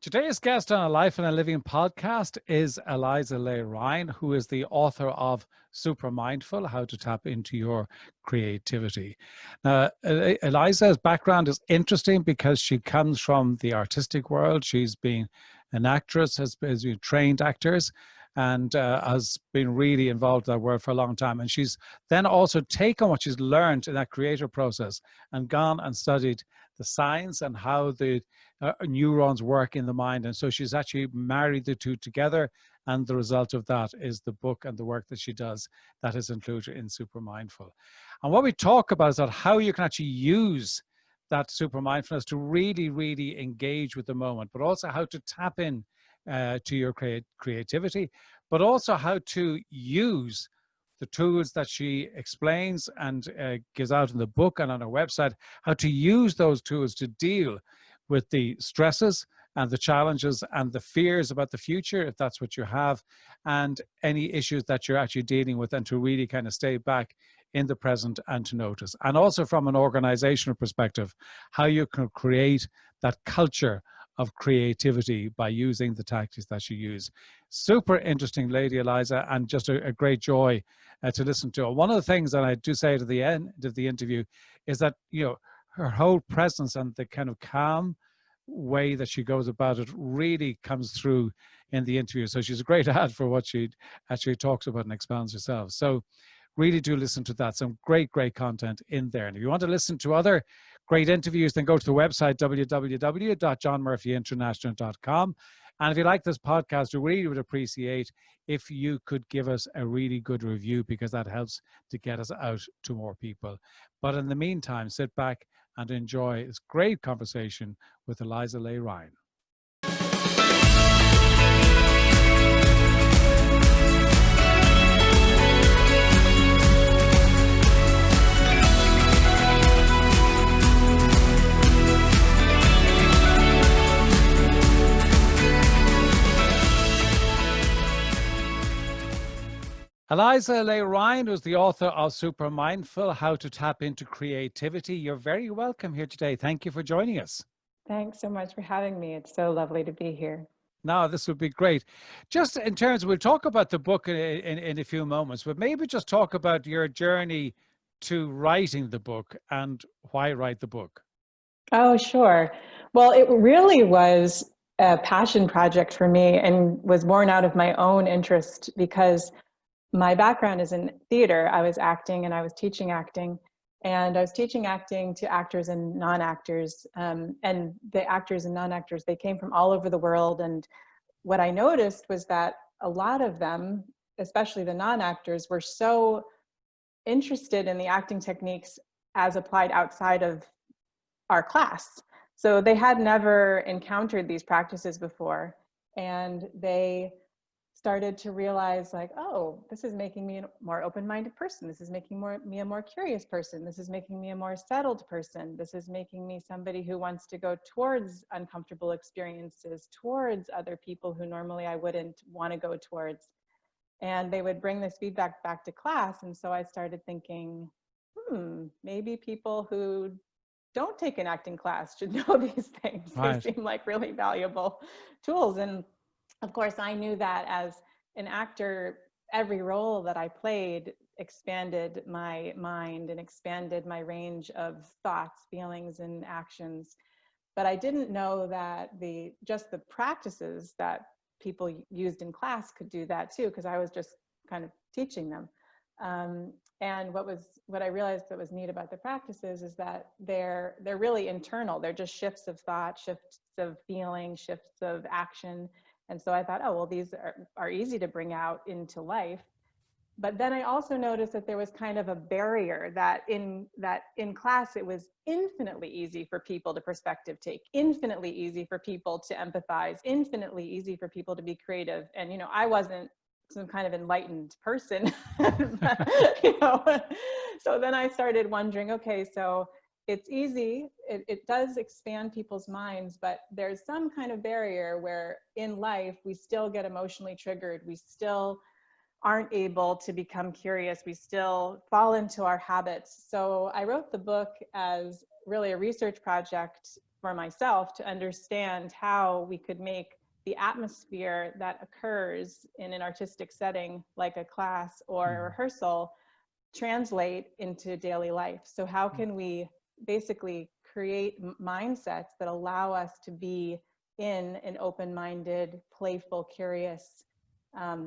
Today's guest on A Life and a Living podcast is Eliza Lay Ryan, who is the author of Supermindful, How to Tap into Your Creativity. Now, Eliza's background is interesting because she comes from the artistic world. She's been an actress, has been trained actors, and has been really involved in that world for a long time. And she's then also taken what she's learned in that creative process and gone and studied the science and how the neurons work in the mind. And so she's actually married the two together. And the result of that is the book and the work that she does that is included in Supermindful. And what we talk about is that how you can actually use that super mindfulness to really, really engage with the moment, but also how to tap in to your creativity, but also how to use the tools that she explains and gives out in the book and on her website, how to use those tools to deal with the stresses and the challenges and the fears about the future, if that's what you have, and any issues that you're actually dealing with, and to really kind of stay back in the present and to notice. And also from an organizational perspective, how you can create that culture of creativity by using the tactics that you use. Super interesting lady, Eliza, and just a great joy to listen to. One of the things that I do say to the end of the interview is that, you know, her whole presence and the kind of calm way that she goes about it really comes through in the interview. So she's a great ad for what she actually talks about and expounds herself. So really do listen to that. Some great, great content in there. And if you want to listen to other great interviews, then go to the website, www.johnmurphyinternational.com. And if you like this podcast, we really would appreciate if you could give us a really good review, because that helps to get us out to more people. But in the meantime, sit back and enjoy this great conversation with Eliza Lay Ryan. Eliza Lay Ryan was the author of Supermindful, How to Tap into Creativity. You're very welcome here today. Thank you for joining us. Thanks so much for having me. It's so lovely to be here. No, this would be great. Just in terms, we'll talk about the book in a few moments, but maybe just talk about your journey to writing the book and why write the book. Oh, sure. Well, it really was a passion project for me and was born out of my own interest, because my background is in theater. I was acting and I was teaching acting, and I was teaching acting to actors and non-actors. And the actors and non-actors, they came from all over the world. And what I noticed was that a lot of them, especially the non-actors, were so interested in the acting techniques as applied outside of our class. So they had never encountered these practices before. And they started to realize, like, oh, this is making me a more open-minded person. This is making me a more curious person. This is making me a more settled person. This is making me somebody who wants to go towards uncomfortable experiences, towards other people who normally I wouldn't want to go towards. And they would bring this feedback back to class. And so I started thinking, maybe people who don't take an acting class should know these things. Right. They seem like really valuable tools. And of course, I knew that as an actor, every role that I played expanded my mind and expanded my range of thoughts, feelings, and actions. But I didn't know that just the practices that people used in class could do that too, because I was just kind of teaching them. And what I realized that was neat about the practices is that they're really internal. They're just shifts of thought, shifts of feeling, shifts of action. And so I thought, oh, well, these are easy to bring out into life. But then I also noticed that there was kind of a barrier that in class, it was infinitely easy for people to perspective take, infinitely easy for people to empathize, infinitely easy for people to be creative. And, you know, I wasn't some kind of enlightened person, you know. So then I started wondering, okay, so it's easy, it does expand people's minds, but there's some kind of barrier where in life we still get emotionally triggered, we still aren't able to become curious, we still fall into our habits. So I wrote the book as really a research project for myself to understand how we could make the atmosphere that occurs in an artistic setting like a class or a rehearsal translate into daily life. So how can we basically create mindsets that allow us to be in an open-minded, playful, curious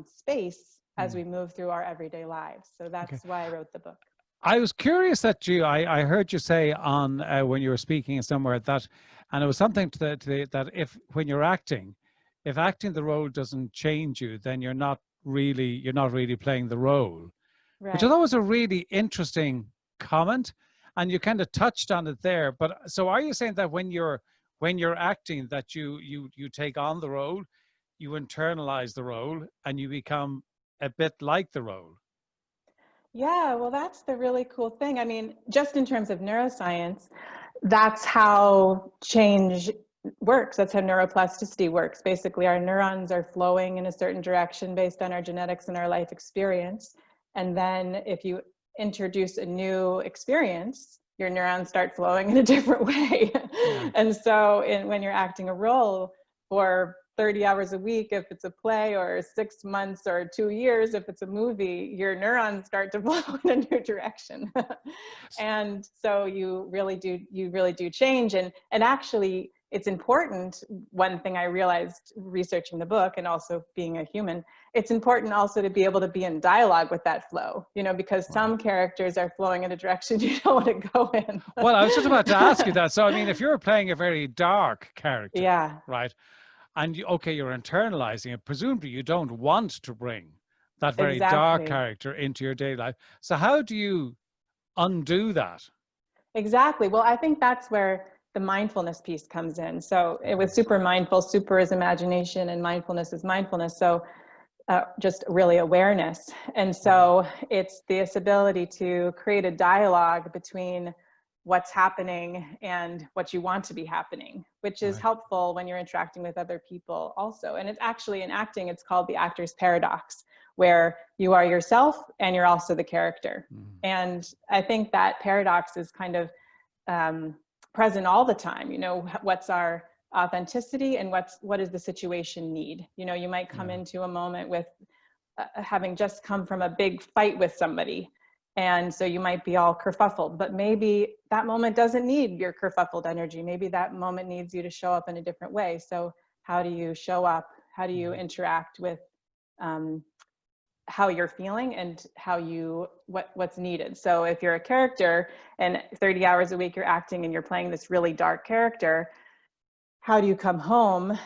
space as we move through our everyday lives? So that's why I wrote the book. I was curious that I heard you say on when you were speaking somewhere that, and it was something that if when you're acting, if acting the role doesn't change you, then you're not really playing the role, which I thought was a really interesting comment, and you kind of touched on it there. But so are you saying that when you're acting, that you take on the role, you internalize the role, and you become a bit like the role? Yeah, well, that's the really cool thing. I mean, just in terms of neuroscience, that's how change works. That's how neuroplasticity works. Basically, our neurons are flowing in a certain direction based on our genetics and our life experience. And then if you introduce a new experience, your neurons start flowing in a different way. Yeah. And so when you're acting a role for 30 hours a week, if it's a play, or 6 months or 2 years, if it's a movie, your neurons start to flow in a new direction. And so you really do change. And actually, it's important. One thing I realized researching the book and also being a human, it's important also to be able to be in dialogue with that flow, because some characters are flowing in a direction you don't want to go in. Well, I was just about to ask you that. So, I mean, if you're playing a very dark character, yeah, right? And you're internalizing it, presumably you don't want to bring that very dark character into your daily life. So how do you undo that? Exactly. Well, I think that's where the mindfulness piece comes in. So with super mindful, super is imagination and mindfulness is mindfulness. So just really awareness. And so it's this ability to create a dialogue between what's happening and what you want to be happening, which is helpful when you're interacting with other people also. And it's actually in acting, it's called the actor's paradox, where you are yourself and you're also the character. And I think that paradox is kind of present all the time. What's our authenticity and what does the situation need? You might come into a moment with having just come from a big fight with somebody. And so you might be all kerfuffled, but maybe that moment doesn't need your kerfuffled energy. Maybe that moment needs you to show up in a different way. So how do you show up? How do you interact with how you're feeling and what's needed? So if you're a character and 30 hours a week you're acting and you're playing this really dark character, how do you come home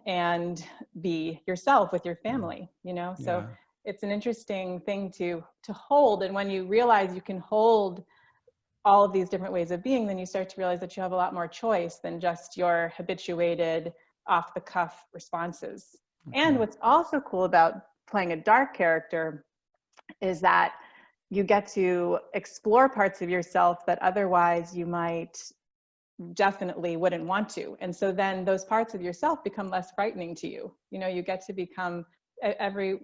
and be yourself with your family? So it's an interesting thing to hold. And when you realize you can hold all of these different ways of being, then you start to realize that you have a lot more choice than just your habituated off the cuff responses. And what's also cool about playing a dark character is that you get to explore parts of yourself that otherwise you might definitely wouldn't want to. And so then those parts of yourself become less frightening to you. You get to become every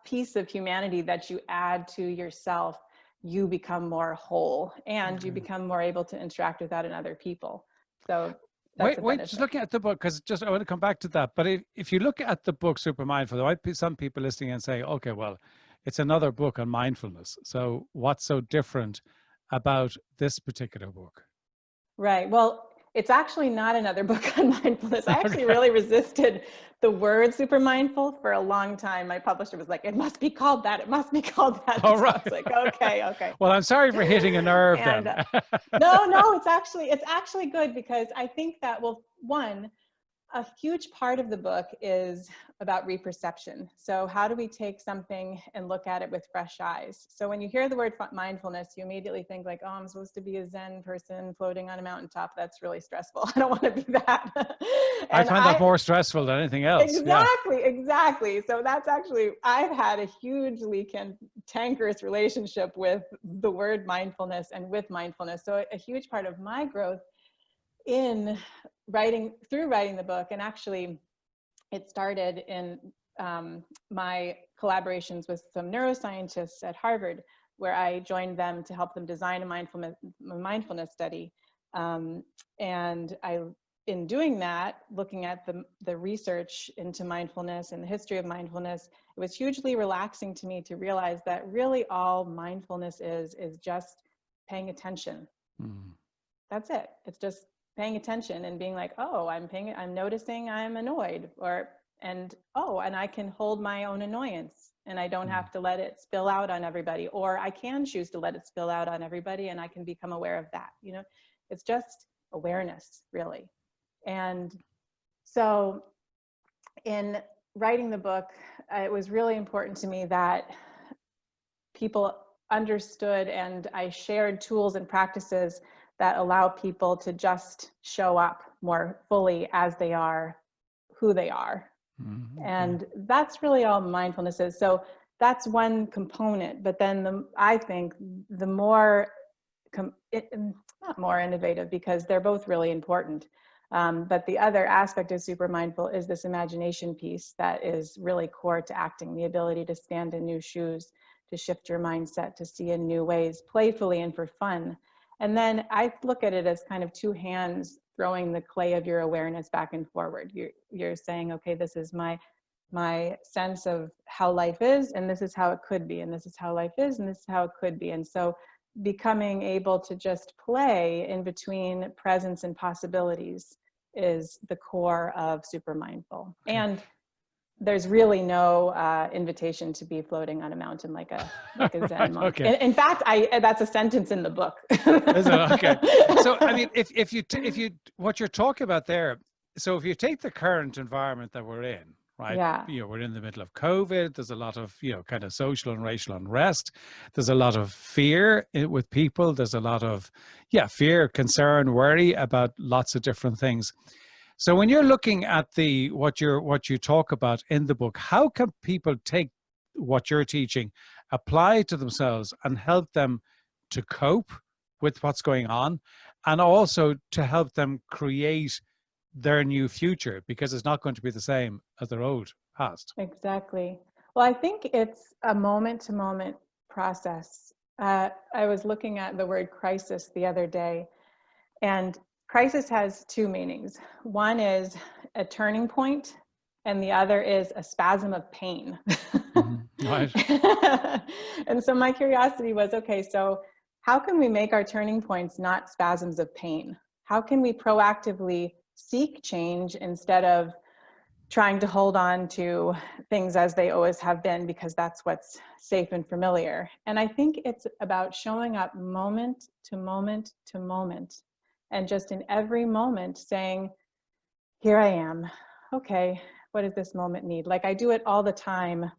piece of humanity that you add to yourself, you become more whole and you become more able to interact with that in other people. So wait, just looking at the book, because I want to come back to that. But if you look at the book Supermindful, there might be some people listening and say, okay, well, it's another book on mindfulness. So what's so different about this particular book? Right. Well, it's actually not another book on mindfulness. I actually really resisted the word super mindful for a long time. My publisher was like, it must be called that. It must be called that. Oh, so right. I was like, okay. Well, I'm sorry for hitting a nerve then. No, it's actually good, because I think that, well, a huge part of the book is about reperception. So how do we take something and look at it with fresh eyes? So when you hear the word mindfulness, you immediately think like, oh, I'm supposed to be a Zen person floating on a mountaintop. That's really stressful. I don't want to be that. I find that more stressful than anything else. Exactly. So that's actually, I've had a hugely cantankerous relationship with the word mindfulness and with mindfulness. So a huge part of my growth in writing the book, and actually it started in my collaborations with some neuroscientists at Harvard, where I joined them to help them design a mindfulness study. And in doing that, looking at the research into mindfulness and the history of mindfulness, it was hugely relaxing to me to realize that really all mindfulness is just paying attention. That's it. It's just paying attention and being like, oh, I'm noticing I'm annoyed, and I can hold my own annoyance, and I don't have to let it spill out on everybody, or I can choose to let it spill out on everybody, and I can become aware of that. It's just awareness, really. And so in writing the book, it was really important to me that people understood, and I shared tools and practices that allow people to just show up more fully as they are, who they are. And that's really all mindfulness is. So that's one component, but then I think the more, not more innovative, because they're both really important. But the other aspect of super mindful is this imagination piece that is really core to acting, the ability to stand in new shoes, to shift your mindset, to see in new ways, playfully and for fun. And then I look at it as kind of two hands throwing the clay of your awareness back and forward. You're saying, okay, this is my sense of how life is, and this is how it could be, and this is how life is, and this is how it could be. And so becoming able to just play in between presence and possibilities is the core of super mindful. Okay. And there's really no invitation to be floating on a mountain like a Zen monk. Okay. In fact, that's a sentence in the book. Is it? Okay. So, I mean, if you what you're talking about there, so if you take the current environment that we're in, right? Yeah. We're in the middle of COVID. There's a lot of, kind of social and racial unrest. There's a lot of fear with people. There's a lot of, fear, concern, worry about lots of different things. So when you're looking at what you talk about in the book, how can people take what you're teaching, apply it to themselves, and help them to cope with what's going on, and also to help them create their new future, because it's not going to be the same as their old past? Exactly. Well, I think it's a moment-to-moment process. I was looking at the word crisis the other day, and crisis has two meanings. One is a turning point, and the other is a spasm of pain. Right. And so my curiosity was, okay, so how can we make our turning points not spasms of pain? How can we proactively seek change instead of trying to hold on to things as they always have been, because that's what's safe and familiar? And I think it's about showing up moment to moment to moment, and just in every moment saying, here I am. Okay, what does this moment need? Like I do it all the time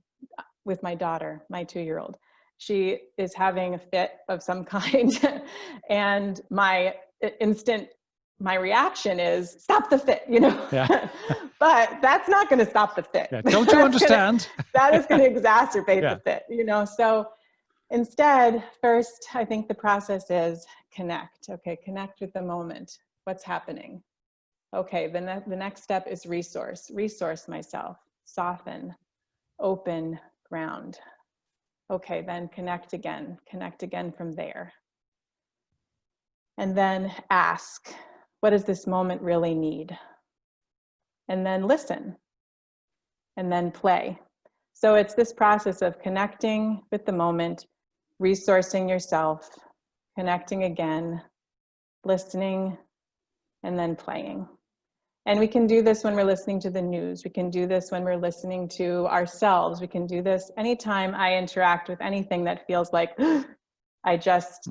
with my daughter, my 2-year-old. She is having a fit of some kind, and my reaction is stop the fit, Yeah. But that's not going to stop the fit. Yeah. Don't you understand? That is going to exacerbate the fit, So instead, first, I think the process is connect. Okay, connect with the moment. What's happening? Okay, the next step is resource myself, soften, open ground. Okay, then connect again from there. And then ask, what does this moment really need? And then listen, and then play. So it's this process of connecting with the moment, resourcing yourself, connecting again, listening, and then playing. And we can do this when we're listening to the news. We can do this when we're listening to ourselves. We can do this anytime I interact with anything that feels like I just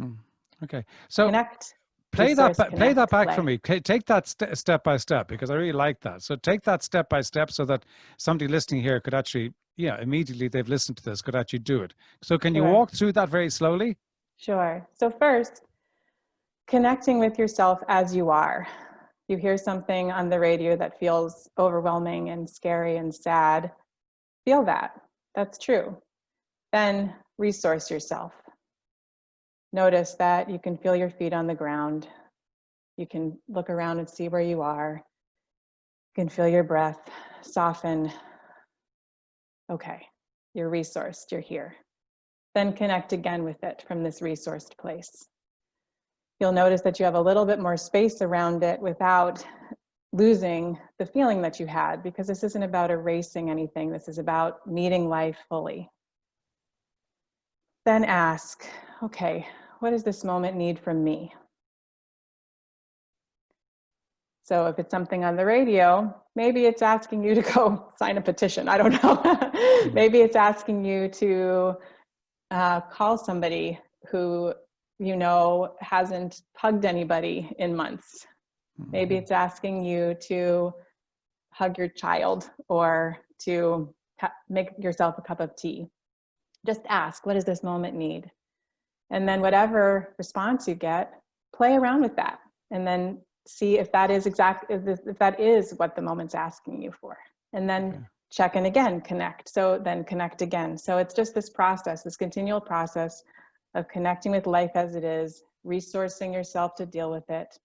okay. So connect. Play that back play. for me. Take that step by step, because I really like that. So take that step by step so that somebody listening here could actually, immediately they've listened to this, could actually do it. So can you walk through that very slowly? Sure. So first, connecting with yourself as you are. You hear something on the radio that feels overwhelming and scary and sad. Feel that. That's true. Then resource yourself. Notice that you can feel your feet on the ground. You can look around and see where you are. You can feel your breath soften. Okay, you're resourced, you're here. Then connect again with it from this resourced place. you'll notice that you have a little bit more space around it without losing the feeling that you had, because this isn't about erasing anything. This is about meeting life fully. Then ask, okay, what does this moment need from me? So if it's something on the radio, maybe it's asking you to go sign a petition. I don't know. Maybe it's asking you to call somebody who you know hasn't hugged anybody in months. Maybe it's asking you to hug your child or to make yourself a cup of tea. Just ask, what does this moment need? And then whatever response you get, play around with that. And then see if that is if that is what the moment's asking you for. And then check in again, connect. So then connect again. So it's just this process, this continual process of connecting with life as it is, resourcing yourself to deal with it,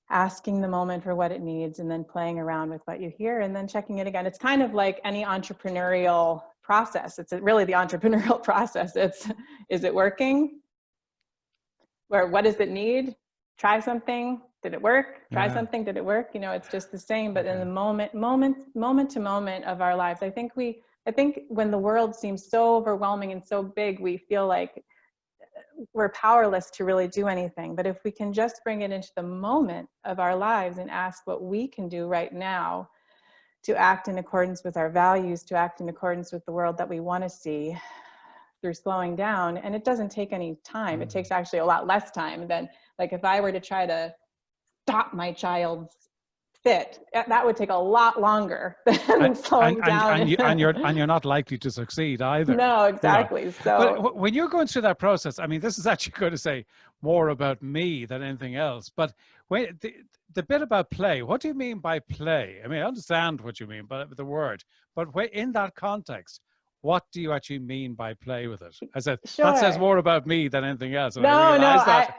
asking the moment for what it needs, and then playing around with what you hear, and then checking it again. It's kind of like any entrepreneurial process. It's really the entrepreneurial process. It's, is it working? Or what does it need? Try something. Did it work? Try something. Did it work? You know, it's just the same, but in the moment to moment of our lives. I think when the world seems so overwhelming and so big, we feel like we're powerless to really do anything. But if we can just bring it into the moment of our lives and ask what we can do right now to act in accordance with our values, to act in accordance with the world that we want to see through slowing down. And it doesn't take any time. It takes actually a lot less time than, like, if I were to try to stop my child's fit, that would take a lot longer than slowing down. And you're not likely to succeed either. No, exactly. You know? So but when you're going through that process, I mean, this is actually going to say more about me than anything else. But when the bit about play, what do you mean by play? I mean, I understand what you mean by the word, but in that context, what do you actually mean by play with it? I said, that says more about me than anything else. And I realize that.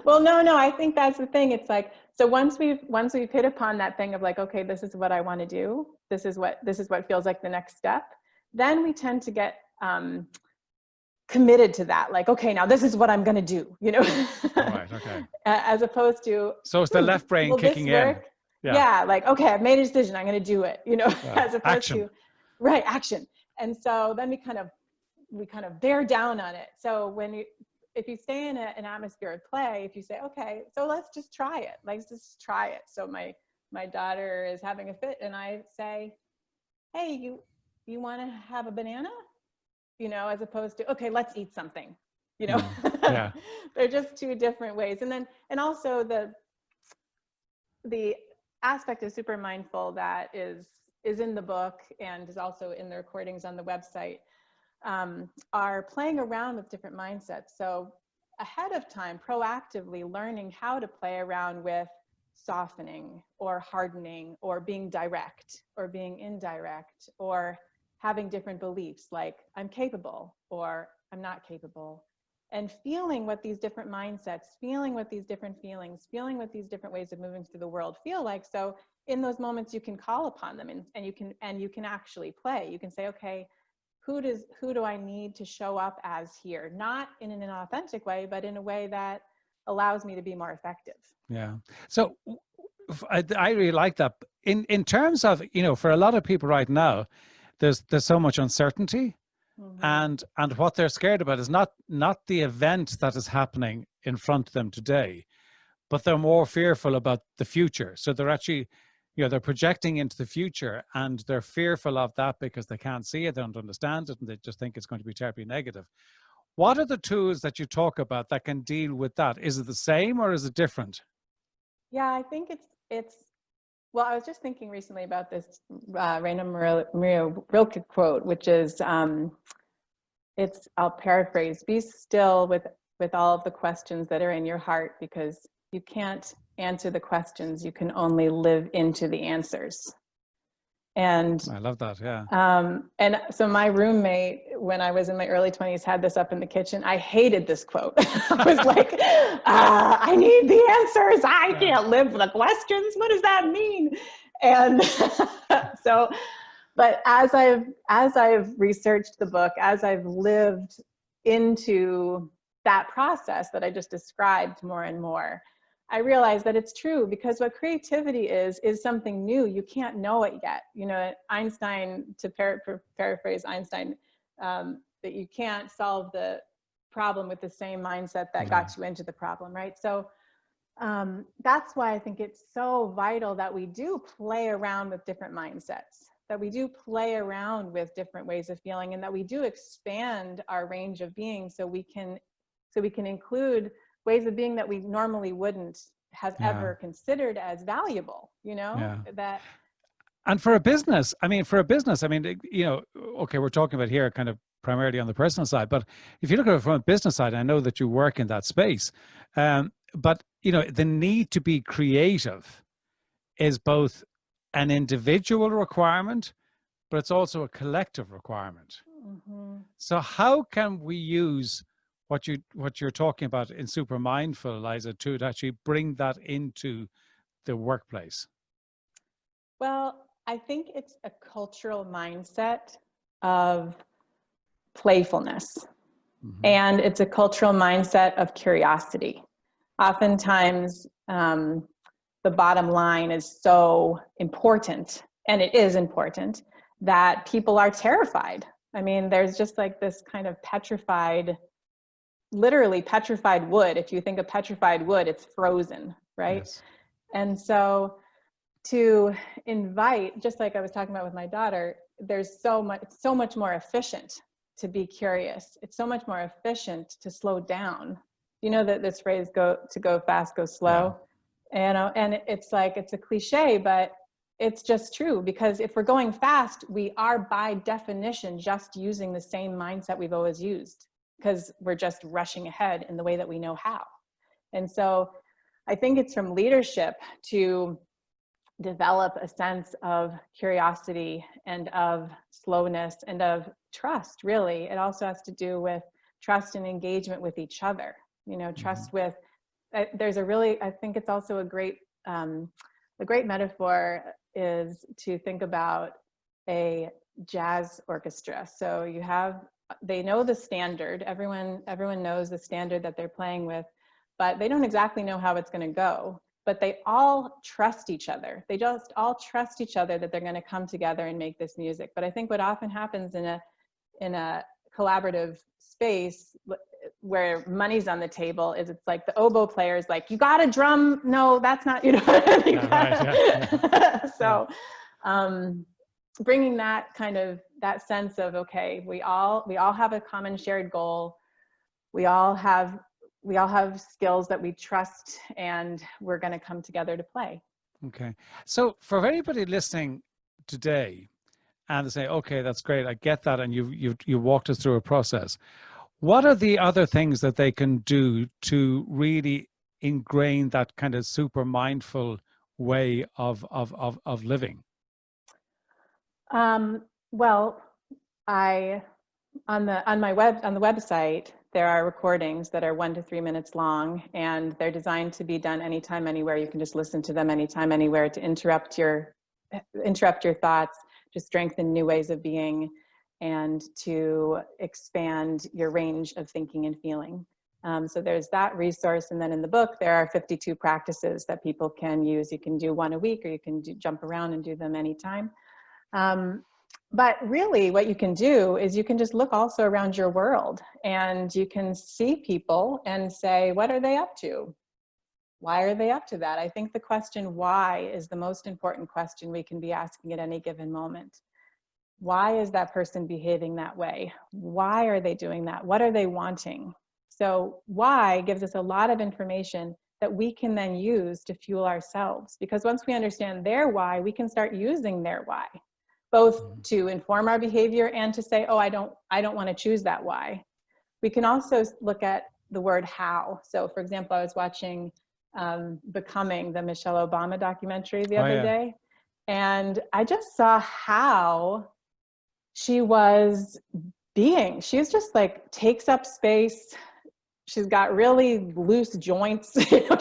Well, no, I think that's the thing. It's like, so once we've hit upon that thing of like, okay, this is what I want to do. This is what feels like the next step. Then we tend to get committed to that. Like, okay, now this is what I'm going to do, you know? Right. Okay. As opposed to, so it's the left brain kicking in. Yeah. Like, okay, I've made a decision. I'm going to do it, you know, as opposed to, right, action. And so then we kind of bear down on it. So if you stay in an atmosphere of play, if you say, okay, so let's just try it. Let's just try it. So my daughter is having a fit and I say, hey, you want to have a banana? You know, as opposed to, okay, let's eat something, you know. Yeah. They're just two different ways. And also the aspect of Supermindful that is in the book and is also in the recordings on the website, are playing around with different mindsets. So ahead of time, proactively learning how to play around with softening or hardening or being direct or being indirect or having different beliefs like I'm capable or I'm not capable, and feeling what these different mindsets, feeling what these different feelings, feeling what these different ways of moving through the world feel like. So in those moments you can call upon them and you can actually play. You can say, okay, who do I need to show up as here? Not in an authentic way, but in a way that allows me to be more effective. Yeah. So I really like that. In terms of, you know, for a lot of people right now, there's so much uncertainty, and what they're scared about is not the event that is happening in front of them today, but they're more fearful about the future. So they're actually, you know, they're projecting into the future and they're fearful of that because they can't see it, they don't understand it, and they just think it's going to be terribly negative. What are the tools that you talk about that can deal with that? Is it the same or is it different? Yeah, I think it's well, I was just thinking recently about this Raina Maria Rilke quote, which is, I'll paraphrase, be still with all of the questions that are in your heart, because you can't answer the questions, you can only live into the answers. And I love that, yeah. And so my roommate, when I was in my early 20s, had this up in the kitchen. I hated this quote. I was like, I need the answers. I can't live with the questions. What does that mean? And so, but as I've researched the book, as I've lived into that process that I just described more and more, I realized that it's true, because what creativity is something new. You can't know it yet. You know, Einstein, to paraphrase Einstein, that you can't solve the problem with the same mindset that got you into the problem, right? So that's why I think it's so vital that we do play around with different mindsets, that we do play around with different ways of feeling, and that we do expand our range of being so we can include ways of being that we normally wouldn't have ever considered as valuable, you know, that. And for a business, you know, okay, we're talking about here kind of primarily on the personal side, but if you look at it from a business side, I know that you work in that space, but you know, the need to be creative is both an individual requirement, but it's also a collective requirement. Mm-hmm. So how can we use what you're talking about in Supermindful, Eliza, to actually bring that into the workplace? Well, I think it's a cultural mindset of playfulness. Mm-hmm. And it's a cultural mindset of curiosity. Oftentimes, the bottom line is so important, and it is important, that people are terrified. I mean, there's just like this kind of literally petrified wood. If you think of petrified wood, it's frozen, right? Yes. And so to invite, just like I was talking about with my daughter, it's so much more efficient to be curious. It's so much more efficient to slow down. You know that this phrase, go fast, go slow. Yeah. You know, and it's like, it's a cliche, but it's just true, because if we're going fast, we are by definition just using the same mindset we've always used, because we're just rushing ahead in the way that we know how. And so I think it's from leadership to develop a sense of curiosity and of slowness and of trust, really. It also has to do with trust and engagement with each other, you know, trust with, I think it's also a great metaphor is to think about a jazz orchestra. So they know the standard, everyone knows the standard that they're playing with, but they don't exactly know how it's going to go. But they all trust each other. They just all trust each other that they're going to come together and make this music. But I think what often happens in a collaborative space where money's on the table is, it's like the oboe player is like, you got a drum? No, that's not, you know what I mean? Yeah. So bringing that sense of, okay, we all have a common shared goal. We all have skills that we trust, and we're going to come together to play. Okay. So for anybody listening today and they say, okay, that's great, I get that, and you walked us through a process, what are the other things that they can do to really ingrain that kind of super mindful way of living? Well, on the website, there are recordings that are 1 to 3 minutes long, and they're designed to be done anytime, anywhere. You can just listen to them anytime, anywhere, to interrupt your thoughts, to strengthen new ways of being, and to expand your range of thinking and feeling. So there's that resource. And then in the book, there are 52 practices that people can use. You can do one a week, or you can jump around and do them anytime. But really what you can do is you can just look also around your world, and you can see people and say, what are they up to? Why are they up to that? I think the question why is the most important question we can be asking at any given moment. Why is that person behaving that way? Why are they doing that? What are they wanting? So why gives us a lot of information that we can then use to fuel ourselves. Because once we understand their why, we can start using their why, both to inform our behavior and to say, oh, I don't want to choose that why. We can also look at the word how. So for example, I was watching Becoming, the Michelle Obama documentary the other day. And I just saw how she was being. She was just like, takes up space. She's got really loose joints. You know,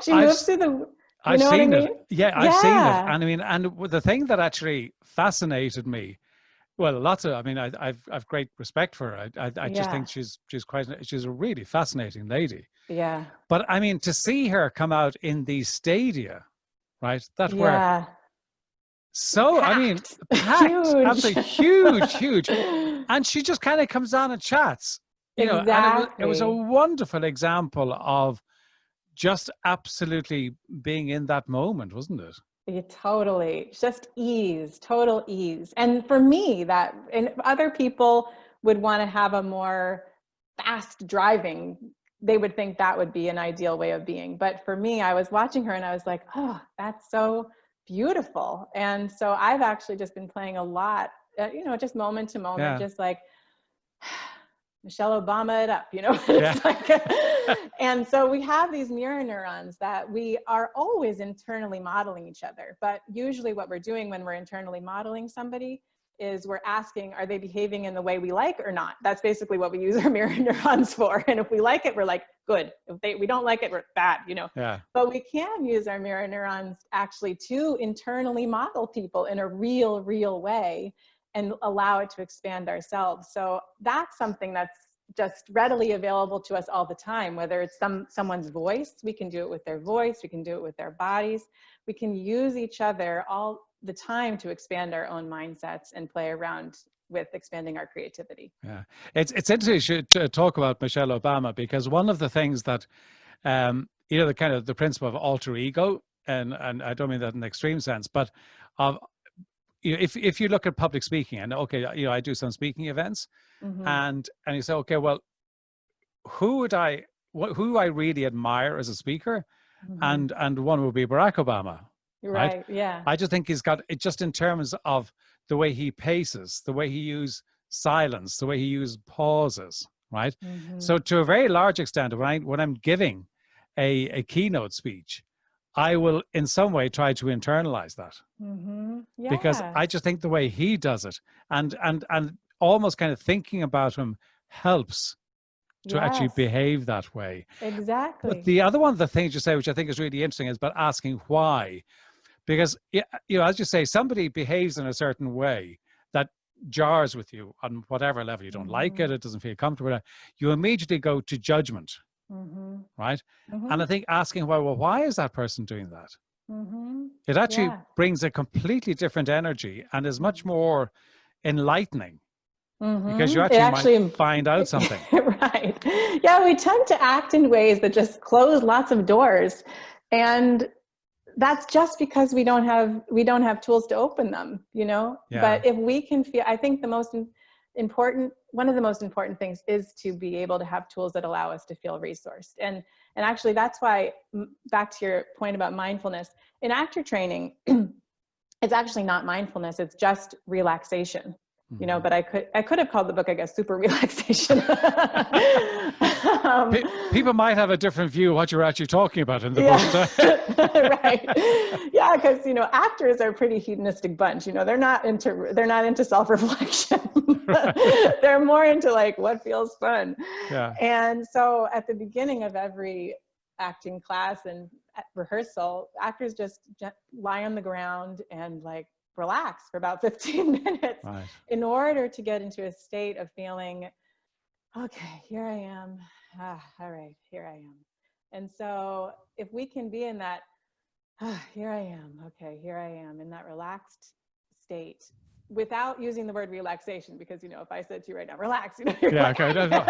she moves through the, I've seen it. Yeah, I've seen it. And I mean, and the thing that actually fascinated me Well, lots of, I mean, I've great respect for her. I just Yeah. think she's a really fascinating lady. Yeah. But I mean, to see her come out in these stadia, right? That were Yeah. so, I mean, Packed. packed, Huge. absolutely huge, huge. And she just kind of comes on and chats, and it was a Exactly. wonderful example of just absolutely being in that moment, wasn't it? Yeah, totally. Just ease, total ease. And for me, that, and other people would want to have a more fast driving, they would think that would be an ideal way of being. But for me, I was watching her and I was like, oh, that's so beautiful. And so I've actually just been playing a lot, just moment to moment, Yeah. just like, Michelle Obama it up, Yeah. it's like, and so we have these mirror neurons that we are always internally modeling each other. But usually what we're doing when we're internally modeling somebody is we're asking, are they behaving in the way we like or not? That's basically what we use our mirror neurons for. And if we like it, we're like, good. If we don't like it, we're bad, Yeah. But we can use our mirror neurons actually to internally model people in a real way and allow it to expand ourselves. So that's something that's just readily available to us all the time, whether it's someone's voice, we can do it with their voice, we can do it with their bodies. We can use each other all the time to expand our own mindsets and play around with expanding our creativity. Yeah. It's interesting to talk about Michelle Obama, because one of the things that, the kind of the principle of alter ego, and I don't mean that in an extreme sense, but of, if you look at public speaking, and okay, I do some speaking events, Mm-hmm. and you say, okay, well, who I really admire as a speaker, Mm-hmm. and one would be Barack Obama, right? Right. Yeah. I just think he's got it, just in terms of the way he paces, the way he uses silence, the way he uses pauses, right? Mm-hmm. So to a very large extent, when I'm giving a keynote speech, I will in some way try to internalize that, Mm-hmm. because Yeah. I just think the way he does it, and almost kind of thinking about him, helps to actually Yes. behave that way. But Exactly. the other one of the things you say, which I think is really interesting, is about asking why. Because, as you say, somebody behaves in a certain way that jars with you on whatever level. You don't like Mm-hmm. it, it doesn't feel comfortable. You immediately go to judgment, Mm-hmm. right? Mm-hmm. And I think asking why, well, why is that person doing that? Mm-hmm. It actually Yeah. brings a completely different energy and is much Mm-hmm. more enlightening, because you Mm-hmm. It actually might actually, find out something. right. Yeah, we tend to act in ways that just close lots of doors. And that's just because we don't have tools to open them. Yeah. But if we can feel, I think one of the most important things is to be able to have tools that allow us to feel resourced. And actually that's why, back to your point about mindfulness, in actor training, it's actually not mindfulness, it's just relaxation. Mhm. But I could have called the book, I guess, Super Relaxation. um, People might have a different view of what you're actually talking about in the yeah, book. right. Yeah, because actors are a pretty hedonistic bunch. They're not into self-reflection. Right. They're more into like what feels fun. Yeah. And so at the beginning of every acting class and at rehearsal, actors just lie on the ground and like relax for about 15 minutes Right. in order to get into a state of feeling, okay, here I am. All right, here I am. And so if we can be in that, here I am, okay, here I am, in that relaxed state, without using the word relaxation, because if I said to you right now, relax, you're Yeah. like, Okay. No.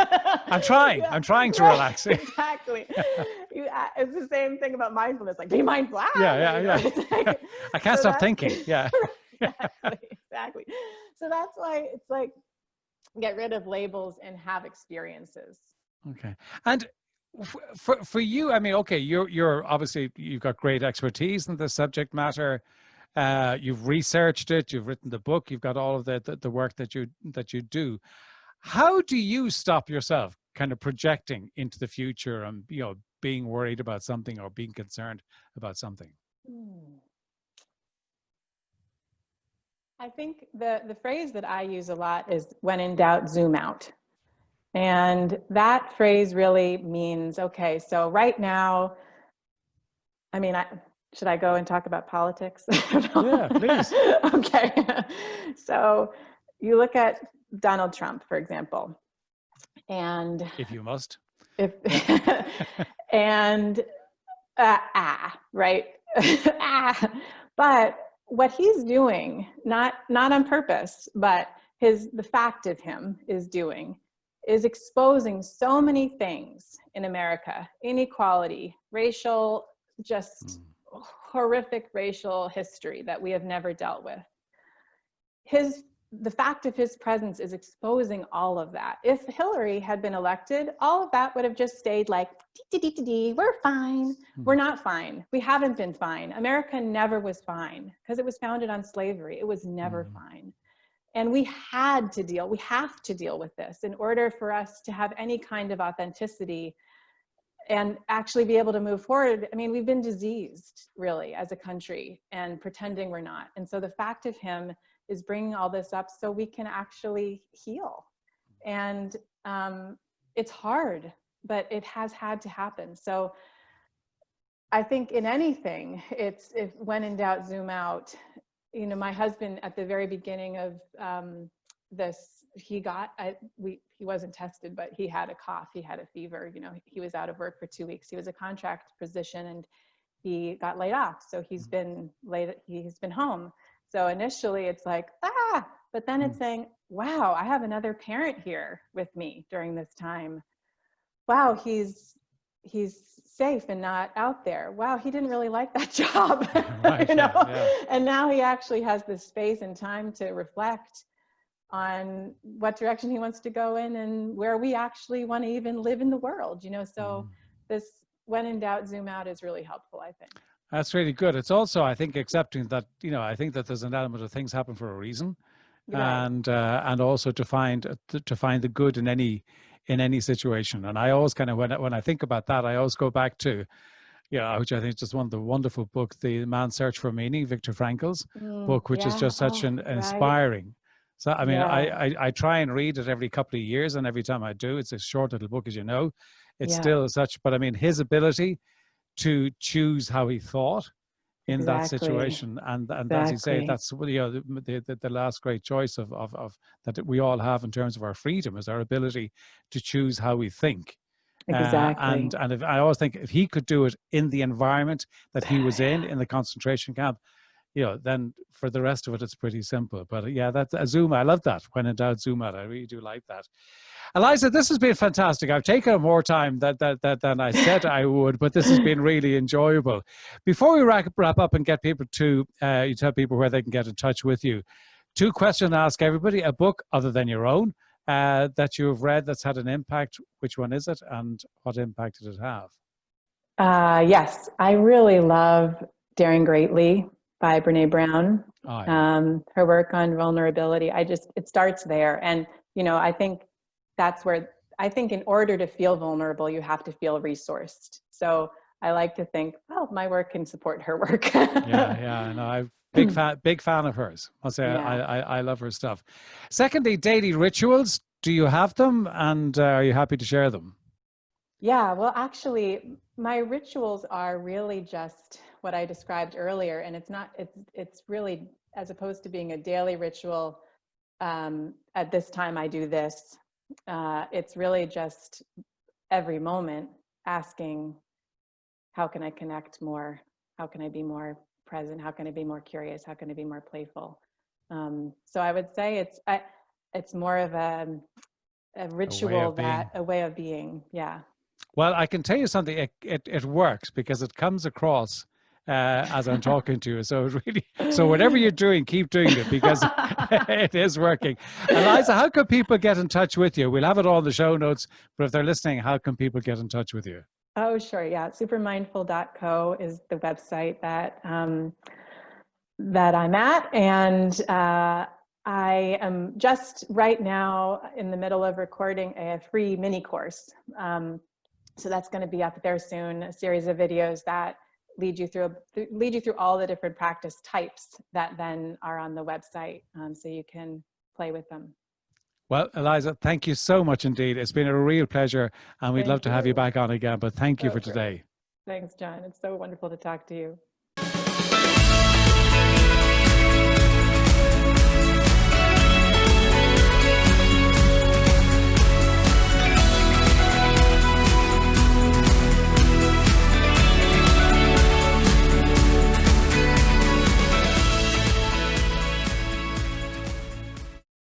I'm trying. yeah, I'm trying to right, relax. exactly. It's the same thing about mindfulness, like be mindful. Yeah. Yeah. It's Yeah. like, I can't so stop that's thinking. Yeah. exactly. So that's why it's like, get rid of labels and have experiences. Okay. And for you, I mean, okay, you're obviously, you've got great expertise in the subject matter. You've researched it. You've written the book. You've got all of the work that you do. How do you stop yourself kind of projecting into the future and being worried about something or being concerned about something? I think the phrase that I use a lot is when in doubt, zoom out. And that phrase really means, okay, so right now, I mean, should I go and talk about politics? Yeah, please. Okay. So, you look at Donald Trump, for example, and if you must. if Yeah. and right, but what he's doing, not on purpose, but the fact of him is doing, is exposing so many things in America: inequality, racial, just horrific racial history that we have never dealt with. The fact of his presence is exposing all of that. If Hillary had been elected, all of that would have just stayed like, we're fine. We're not fine. We haven't been fine. America never was fine because it was founded on slavery. It was never fine. And we have to deal with this in order for us to have any kind of authenticity and actually be able to move forward. I mean, we've been diseased really as a country and pretending we're not. And so the fact of him is bringing all this up so we can actually heal. And it's hard, but it has had to happen. So I think in anything, it's, if when in doubt, zoom out. You know, my husband at the very beginning of this, he wasn't tested, but he had a cough, he had a fever, you know, he was out of work for 2 weeks. He was a contract position and he got laid off. So he's been home. So initially it's like, but then it's saying, wow, I have another parent here with me during this time. Wow, he's safe and not out there. Wow, he didn't really like that job, Right, you know? yeah. And now he actually has the space and time to reflect on what direction he wants to go in and where we actually want to even live in the world, you know? So this when in doubt, zoom out is really helpful, I think. That's really good. It's also, I think, accepting that, you know, I think that there's an element of things happen for a reason, Right. and also to find the good in any situation. And I always kind of, when I think about that, I always go back to, which I think is just one of the wonderful books, The Man's Search for Meaning, Viktor Frankl's book, which is just such an inspiring. So, I mean, I try and read it every couple of years, and every time I do, it's a short little book, as you know, it's still such, but I mean, his ability to choose how he thought in that situation, and as you say, that's, you know, the last great choice of that we all have in terms of our freedom is our ability to choose how we think. And if, I always think if he could do it in the environment that he was in the concentration camp, you know, then for the rest of it, it's pretty simple. But yeah, that's a zoom. I love that. When in doubt, zoom out. I really do like that. Eliza, this has been fantastic. I've taken more time than I said I would, but this has been really enjoyable. Before we wrap up and get people to, you tell people where they can get in touch with you, 2 questions to ask everybody. A book other than your own that you've read that's had an impact. Which one is it, and what impact did it have? Yes, I really love Daring Greatly by Brene Brown. Her work on vulnerability. It starts there. And, you know, I think that's where, I think in order to feel vulnerable, you have to feel resourced. So I like to think, oh, my work can support her work. No, I'm big fan of hers. I'll say I love her stuff. Secondly, daily rituals. Do you have them, and are you happy to share them? Yeah, well, actually, my rituals are really just what I described earlier, and it's really, as opposed to being a daily ritual, at this time I do this, it's really just every moment asking, how can I connect more? How can I be more present? How can I be more curious? How can I be more playful? So I would say it's more of a ritual, a way of being. Yeah. Well, I can tell you something. It works because it comes across as I'm talking to you. So so whatever you're doing, keep doing it, because it is working. Eliza, how can people get in touch with you? We'll have it all in the show notes, but if they're listening, how can people get in touch with you? Oh, sure. Yeah. Supermindful.co is the website that I'm at. And I am just right now in the middle of recording a free mini course. So that's going to be up there soon, a series of videos that lead you through all the different practice types that then are on the website, so you can play with them. Well, Eliza, thank you so much indeed. It's been a real pleasure, and we'd love to have you back on again, but thank you for today. Thanks, John. It's so wonderful to talk to you.